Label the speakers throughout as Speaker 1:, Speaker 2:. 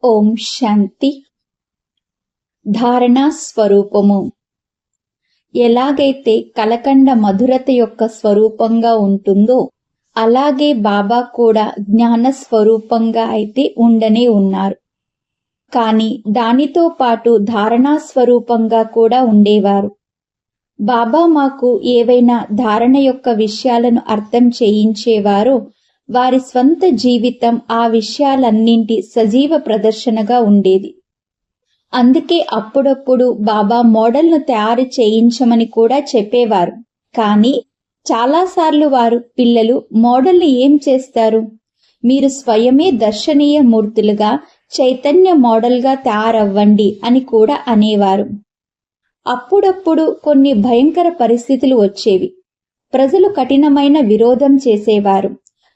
Speaker 1: ఓం శాంతి. ధారణా స్వరూపము. ఎలాగైతే కలకండ మధురత యొక్క స్వరూపంగా ఉంటుందో అలాగే బాబా కూడా జ్ఞాన స్వరూపంగా అయితే ఉండనే ఉన్నారు. కానీ దానితో పాటు ధారణా స్వరూపంగా కూడా ఉండేవారు. బాబా మాకు ఏవైనా ధారణ యొక్క విషయాలను అర్థం చేయించేవారో వారి స్వంత జీవితం ఆ విషయాలన్నింటి సజీవ ప్రదర్శనగా ఉండేది. అందుకే అప్పుడప్పుడు బాబా మోడల్ను తయారు చేయించమని కూడా చెప్పేవారు. కానీ చాలాసార్లు వారు, పిల్లలు మోడల్ని ఏం చేస్తారు, మీరు స్వయమే దర్శనీయ మూర్తులుగా చైతన్య మోడల్గా తయారవ్వండి అని కూడా అనేవారు. అప్పుడప్పుడు కొన్ని భయంకర పరిస్థితులు వచ్చేవి. ప్రజలు కఠినమైన విరోధం చేసేవారు.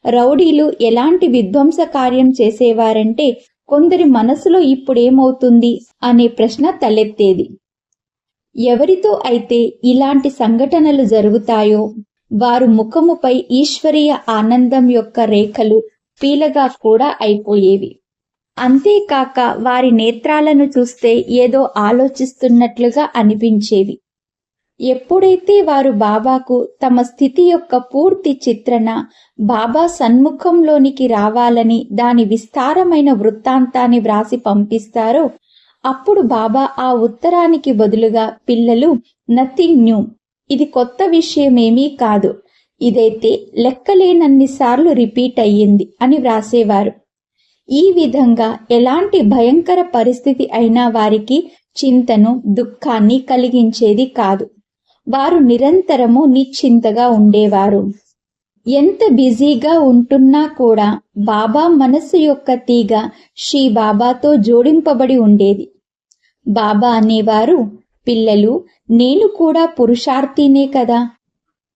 Speaker 1: రౌడీలు ఎలాంటి విధ్వంస కార్యం చేసేవారంటే కొందరి మనసులో ఇప్పుడేమవుతుంది అనే ప్రశ్న తలెత్తేది. ఎవరితో అయితే ఇలాంటి సంఘటనలు జరుగుతాయో వారు ముఖముపై ఈశ్వరీయ ఆనందం యొక్క రేఖలు పీలగా కూడా అయిపోయేవి. అంతేకాక వారి నేత్రాలను చూస్తే ఏదో ఆలోచిస్తున్నట్లుగా అనిపించేది. ఎప్పుడైతే వారు బాబాకు తమ స్థితి యొక్క పూర్తి చిత్రణ, బాబా సన్ముఖంలోనికి రావాలని దాని విస్తారమైన వృత్తాంతాన్ని వ్రాసి పంపిస్తారో అప్పుడు బాబా ఆ ఉత్తరానికి బదులుగా, పిల్లలు, నథింగ్ న్యూ, ఇది కొత్త విషయమేమీ కాదు, ఇదైతే లెక్కలేనన్నిసార్లు రిపీట్ అయ్యింది అని వ్రాసేవారు. ఈ విధంగా ఎలాంటి భయంకర పరిస్థితి అయినా వారికి చింతను, దుఃఖాన్ని కలిగించేది కాదు. వారు నిరంతరము నిశ్చింతగా ఉండేవారు. ఎంత బిజీగా ఉంటున్నా కూడా బాబా మనస్సు యొక్క తీగ శ్రీ బాబాతో జోడింపబడి ఉండేది. బాబా అనేవారు, పిల్లలు, నేను కూడా పురుషార్థినే కదా.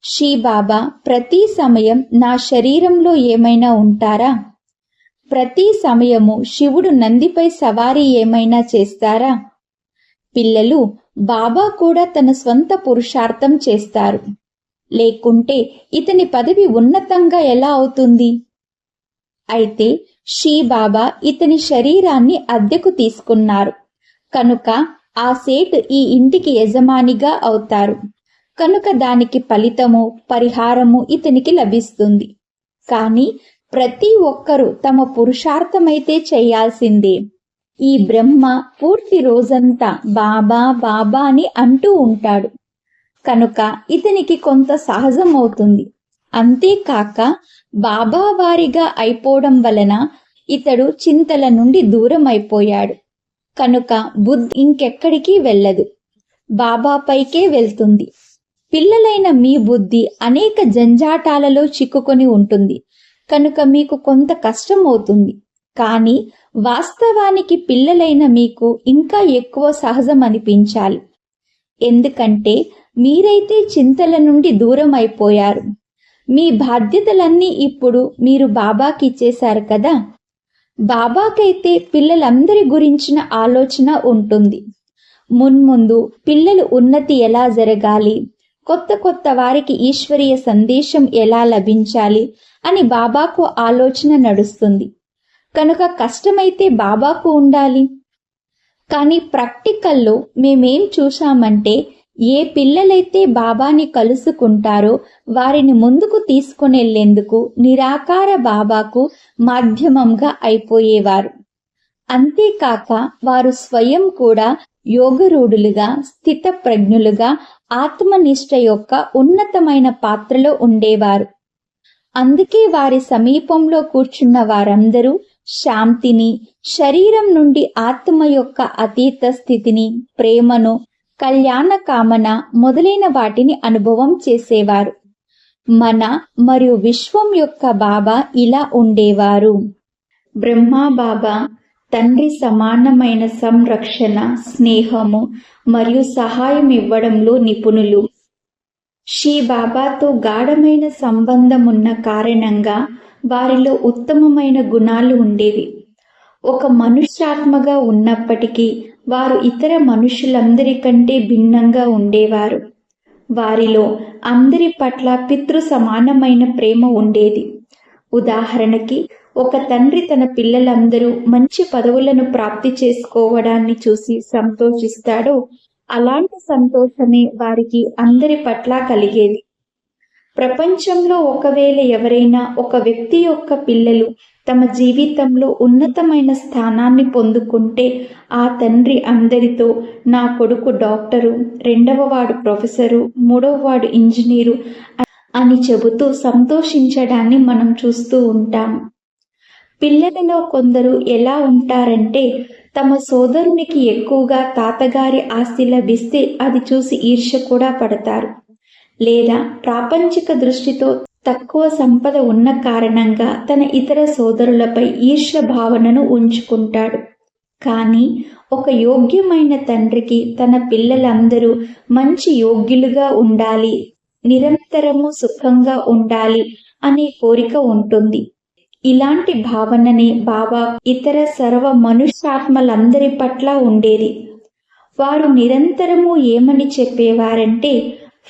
Speaker 1: శ్రీ బాబా ప్రతి సమయం నా శరీరంలో ఏమైనా ఉంటారా? ప్రతి సమయము శివుడు నందిపై సవారీ ఏమైనా చేస్తారా? పిల్లలు, బాబా కూడా తన స్వంత పురుషార్థం చేస్తారు. లేకుంటే ఇతని పదవి ఉన్నతంగా ఎలా అవుతుంది? అయితే శ్రీ బాబా ఇతని శరీరాన్ని అద్దెకు తీసుకున్నారు కనుక ఆ సేట్ ఈ ఇంటికి యజమానిగా అవుతారు. కనుక దానికి ఫలితము, పరిహారము ఇతనికి లభిస్తుంది. కానీ ప్రతి ఒక్కరూ తమ పురుషార్థమైతే చేయాల్సిందే. ఈ బ్రహ్మ పూర్తి రోజంతా బాబా బాబా అని అంటూ ఉంటాడు కనుక ఇతనికి కొంత సహజం అవుతుంది. అంతేకాక బాబా వారిగా అయిపోవడం వలన ఇతడు చింతల నుండి దూరం అయిపోయాడు కనుక బుద్ధి ఇంకెక్కడికి వెళ్ళదు, బాబాపైకే వెళ్తుంది. పిల్లలైన మీ బుద్ధి అనేక జంజాటాలలో చిక్కుకొని ఉంటుంది కనుక మీకు కొంత కష్టం అవుతుంది. కానీ వాస్తవానికి పిల్లలైన మీకు ఇంకా ఎక్కువ సహజం అనిపించాలి. ఎందుకంటే మీరైతే చింతల నుండి దూరం అయిపోయారు. మీ బాధ్యతలన్నీ ఇప్పుడు మీరు బాబాకి ఇచ్చేశారు కదా. బాబాకైతే పిల్లలందరి గురించిన ఆలోచన ఉంటుంది. మున్ముందు పిల్లలు ఉన్నతి ఎలా జరగాలి, కొత్త కొత్త వారికి ఈశ్వరీయ సందేశం ఎలా లభించాలి అని బాబాకు ఆలోచన నడుస్తుంది. కనుక కష్టమైతే బాబాకు ఉండాలి. కానీ ప్రాక్టికల్లో మేమేం చూశామంటే ఏ పిల్లలైతే బాబాని కలుసుకుంటారో వారిని ముందుకు తీసుకునెళ్లేందుకు నిరాకార బాబాకు మాధ్యమంగా అయిపోయేవారు. అంతేకాక వారు స్వయం కూడా యోగరూఢులుగా, స్థిత ప్రజ్ఞులుగా, ఆత్మనిష్ట యొక్క ఉన్నతమైన పాత్రలో ఉండేవారు. అందుకే వారి సమీపంలో కూర్చున్న వారందరూ శాంతిని, శరీరం నుండి ఆత్మ యొక్క అతీత స్థితిని, ప్రేమను, కళ్యాణ కామన మొదలైన వాటిని అనుభవం చేసేవారు. మన మరియు విశ్వం యొక్క బాబా ఇలా ఉండేవారు. బ్రహ్మ బాబా తండ్రి సమానమైన సంరక్షణ, స్నేహము మరియు సహాయం ఇవ్వడంలో నిపుణులు. శ్రీ బాబాతో గాఢమైన సంబంధం ఉన్న కారణంగా వారిలో ఉత్తమమైన గుణాలు ఉండేవి. ఒక మనుష్యాత్మగా ఉన్నప్పటికీ వారు ఇతర మనుషులందరికంటే భిన్నంగా ఉండేవారు. వారిలో అందరి పట్ల పితృ సమానమైన ప్రేమ ఉండేది. ఉదాహరణకి ఒక తండ్రి తన పిల్లలందరూ మంచి పదవులను ప్రాప్తి చేసుకోవడాన్ని చూసి సంతోషిస్తాడో అలాంటి సంతోషమే వారికి అందరి పట్ల కలిగేది. ప్రపంచంలో ఒకవేళ ఎవరైనా ఒక వ్యక్తి యొక్క పిల్లలు తమ జీవితంలో ఉన్నతమైన స్థానాన్ని పొందుకుంటే ఆ తండ్రి అందరితో నా కొడుకు డాక్టరు, రెండవ వాడు ప్రొఫెసరు, మూడవ వాడు ఇంజనీరు అని చెబుతూ సంతోషించడాన్ని మనం చూస్తూ ఉంటాము. పిల్లలలో కొందరు ఎలా ఉంటారంటే తమ సోదరునికి ఎక్కువగా తాతగారి ఆస్తి లభిస్తే అది చూసి ఈర్ష్య కూడా పడతారు. లేదా ప్రాపంచిక దృష్టితో తక్కువ సంపద ఉన్న కారణంగా తన ఇతర సోదరులపై ఈర్ష్య భావనను ఉంచుకుంటాడు. కానీ ఒక యోగ్యమైన తండ్రికి తన పిల్లలందరూ మంచి యోగ్యులుగా ఉండాలి, నిరంతరము సుఖంగా ఉండాలి అనే కోరిక ఉంటుంది. ఇలాంటి భావననే బాబా ఇతర సర్వ మనుష్యాత్మలందరి పట్ల ఉండేది. వారు నిరంతరము ఏమని చెప్పేవారంటే,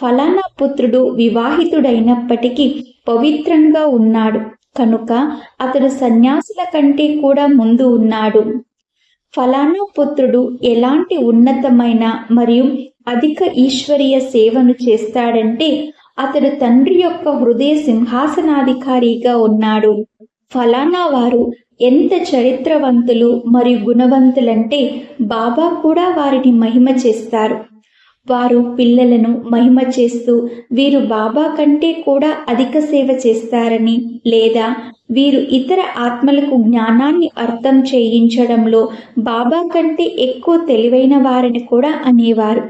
Speaker 1: ఫలానా పుత్రుడు వివాహితుడైనప్పటికీ పవిత్రంగా ఉన్నాడు కనుక అతడు సన్యాసుల కంటే కూడా ముందు ఉన్నాడు. ఫలానా పుత్రుడు ఎలాంటి ఉన్నతమైన మరియు అధిక ఈశ్వరీయ సేవను చేస్తాడంటే అతడు తండ్రి యొక్క హృదయ సింహాసనాధికారిగా ఉన్నాడు. ఫలానా వారు ఎంత చరిత్రవంతులు మరియు గుణవంతులంటే బాబా కూడా వారిని మహిమ చేస్తారు. వారు పిల్లలను మహిమ చేస్తూ వీరు బాబా కంటే కూడా అధిక సేవ చేస్తారని, లేదా వీరు ఇతర ఆత్మలకు జ్ఞానాన్ని అర్థం చేయించడంలో బాబా కంటే ఎక్కువ తెలివైన వారని కూడా అనేవారు.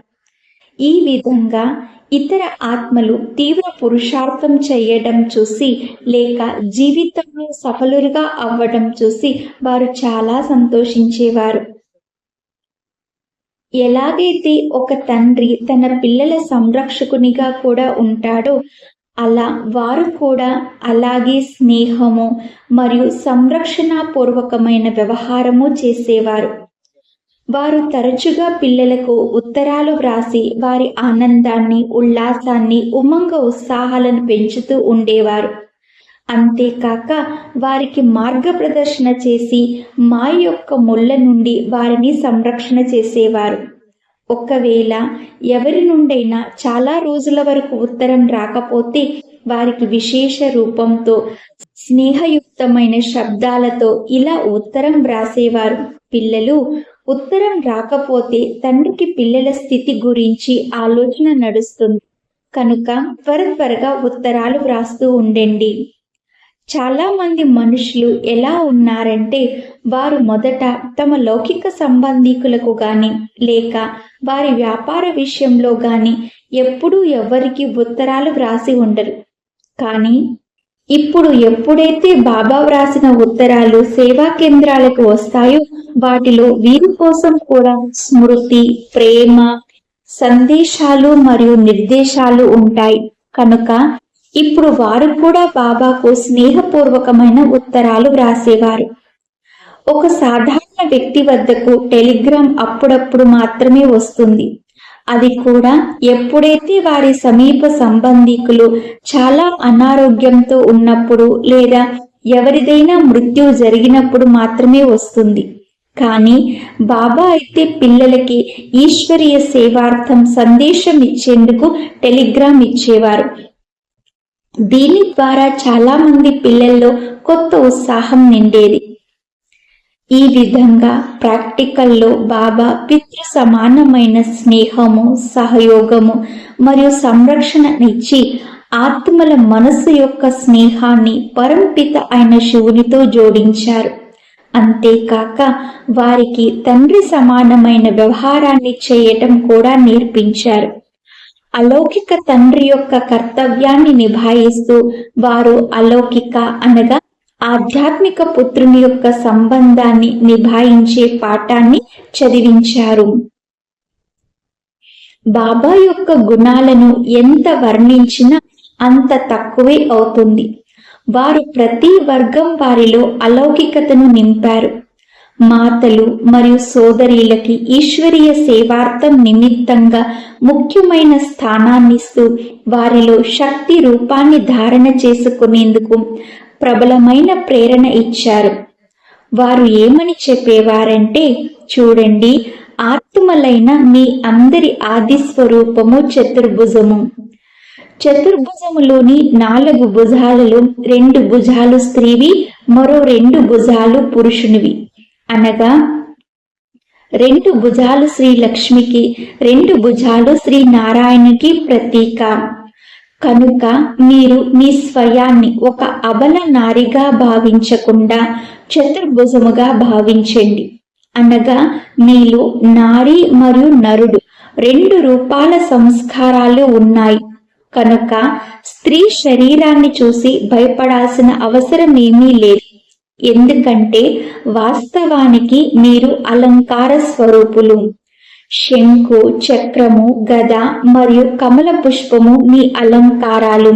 Speaker 1: ఈ విధంగా ఇతర ఆత్మలు తీవ్ర పురుషార్థం చేయడం చూసి లేక జీవితంలో సఫలులుగా అవ్వడం చూసి వారు చాలా సంతోషించేవారు. ఎలాగైతే ఒక తండ్రి తన పిల్లల సంరక్షకునిగా కూడా ఉంటాడో అలా వారు కూడా అలాగే స్నేహము మరియు సంరక్షణాపూర్వకమైన వ్యవహారము చేసేవారు. వారు తరచుగా పిల్లలకు ఉత్తరాలు వ్రాసి వారి ఆనందాన్ని, ఉల్లాసాన్ని, ఉమంగ ఉత్సాహాలను పెంచుతూ ఉండేవారు. అంతేకాక వారికి మార్గప్రదర్శన చేసి మాయ యొక్క ముళ్ళ నుండి వారిని సంరక్షణ చేసేవారు. ఒకవేళ ఎవరి నుండైనా చాలా రోజుల వరకు ఉత్తరం రాకపోతే వారికి విశేష రూపంతో స్నేహయుక్తమైన శబ్దాలతో ఇలా ఉత్తరం వ్రాసేవారు. పిల్లలు, ఉత్తరం రాకపోతే తండ్రికి పిల్లల స్థితి గురించి ఆలోచన నడుస్తుంది కనుక త్వరగా ఉత్తరాలు వ్రాస్తూ ఉండండి. చాలా మంది మనుషులు ఎలా ఉన్నారంటే వారు మొదట తమ లౌకిక సంబంధికులకు గాని లేక వారి వ్యాపార విషయంలో గాని ఎప్పుడూ ఎవరికి ఉత్తరాలు వ్రాసి ఉండరు. కానీ ఇప్పుడు ఎప్పుడైతే బాబా వ్రాసిన ఉత్తరాలు సేవా కేంద్రాలకు వస్తాయో వాటిలో వీరి కోసం కూడా స్మృతి, ప్రేమ, సందేశాలు మరియు నిర్దేశాలు ఉంటాయి. కనుక ఇప్పుడు వారు కూడా బాబాకు స్నేహపూర్వకమైన ఉత్తరాలు వ్రాసేవారు. ఒక సాధారణ వ్యక్తి వద్దకు టెలిగ్రామ్ అప్పుడప్పుడు మాత్రమే వస్తుంది. అది కూడా ఎప్పుడైతే వారి సమీప సంబంధికులు చాలా అనారోగ్యంతో ఉన్నప్పుడు లేదా ఎవరిదైనా మృత్యు జరిగినప్పుడు మాత్రమే వస్తుంది. కానీ బాబా అయితే పిల్లలకి ఈశ్వరీయ సేవార్థం సందేశం ఇచ్చేందుకు టెలిగ్రామ్ ఇచ్చేవారు. దీని ద్వారా చాలా మంది పిల్లల్లో కొత్త ఉత్సాహం నిండేది. ఈ విధంగా ప్రాక్టికల్లో బాబా పితృ సమానమైన స్నేహము, సహయోగము మరియు సంరక్షణ ఇచ్చి ఆత్మల మనస్సు యొక్క స్నేహాన్ని పరంపిత అయిన శివునితో జోడించారు. అంతేకాక వారికి తండ్రి సమానమైన వ్యవహారాన్ని చేయటం కూడా నేర్పించారు. అలౌకిక తండ్రి యొక్క కర్తవ్యాన్ని నిభాయిస్తూ వారు అలౌకిక అనగా ఆధ్యాత్మిక పుత్రుని యొక్క సంబంధాన్ని నిభాయించే పాఠాన్ని చదివించారు. బాబా యొక్క గుణాలను ఎంత వర్ణించినా అంత తక్కువే అవుతుంది. వారు ప్రతి వర్గం వారిలో అలౌకికతను నింపారు. మాతలు మరియు సోదరీలకి ఈశ్వరీయ సేవార్థం నిమిత్తంగా ముఖ్యమైన స్థానాన్నిస్తూ వారిలో శక్తి రూపాన్ని ధారణ చేసుకునేందుకు ప్రబలమైన ప్రేరణ ఇచ్చారు. వారు ఏమని చెప్పేవారంటే, చూడండి, ఆత్మలైన మీ అందరి ఆది స్వరూపము చతుర్భుజము. చతుర్భుజములోని 4 భుజాలలో 2 భుజాలు స్త్రీవి, మరో 2 భుజాలు పురుషునివి. అనగా 2 భుజాలు శ్రీ లక్ష్మికి, 2 భుజాలు శ్రీ నారాయణునికి ప్రతీక. కనుక మీరు మీ స్వయాన్ని ఒక అబల నారిగా భావించకుండా చతుర్భుజముగా భావించండి. అనగా మీలో నారి మరియు నరుడు 2 రూపాల సంస్కారాలు ఉన్నాయి. కనుక స్త్రీ శరీరాన్ని చూసి భయపడాల్సిన అవసరం ఏమీ లేదు. ఎందుకంటే వాస్తవానికి మీరు అలంకార స్వరూపులు. శంఖు, చక్రము, గద మరియు కమల పుష్పము మీ అలంకారాలు.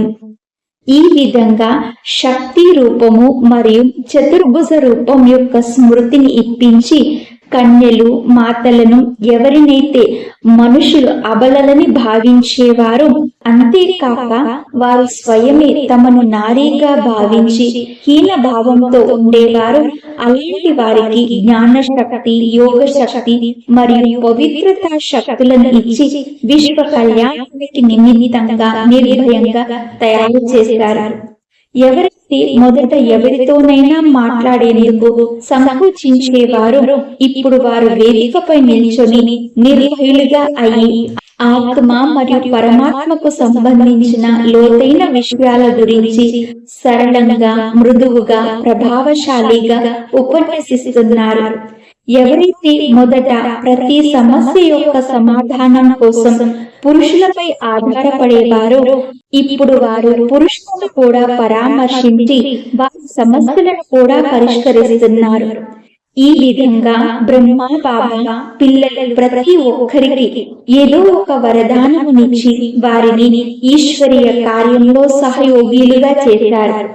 Speaker 1: ఈ విధంగా శక్తి రూపము మరియు చతుర్భుజ రూపం యొక్క స్మృతిని ఇప్పించి కన్యలు, మాతలను, ఎవరినైతే మనుషులు అబలలని భావించేవారు, అంతేకాక వారు స్వయమే తమను నారీగా భావించి హీన భావంతో ఉండేవారు, అలాంటి వారికి జ్ఞాన శక్తి, యోగ శక్తి మరియు పవిత్రతా శక్తులను ఇచ్చి విశ్వ కళ్యాణానికి నిమిత్తంగా నిర్భయంగా తయారు చేశారు. ఎవరైతే మొదట ఎవరితోనైనా మాట్లాడేందుకు సంకోచించేవారు, ఇప్పుడు వారు వేదికపై నిల్చొని నిర్భయులుగా అయ్యి ఆత్మ మరియు పరమాత్మకు సంబంధించిన లోతైన విషయాల గురించి సరళంగా, మృదువుగా, ప్రభావశాలిగా ఉపన్యసిస్తున్నారు. ఎవరైతే మొదట ప్రతి సమస్య యొక్క సమాధానం కోసం పురుషులపై ఆధారపడేవారో, ఇప్పుడు వారు పురుషులను కూడా పరామర్శించి వారి సమస్యలను కూడా పరిష్కరిస్తున్నారు. ఈ విధంగా బ్రహ్మ బాబా పిల్లలు ప్రతి ఒక్కరికి ఏదో ఒక వరదానమునిచ్చి వారిని ఈశ్వరీయ కార్యంలో సహయోగిలుగా చేశారు.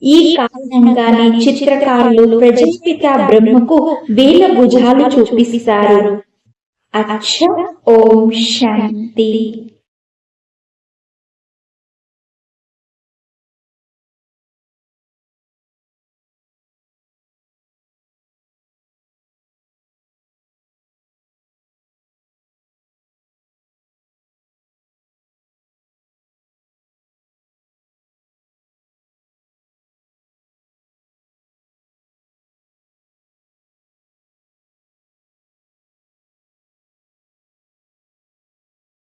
Speaker 1: ఈ కారణంగానే చిత్రకారులు ప్రజాపిత బ్రహ్మకు 1000 భుజాలు చూపిస్తారు. అచ్చా, ఓం శాంతి.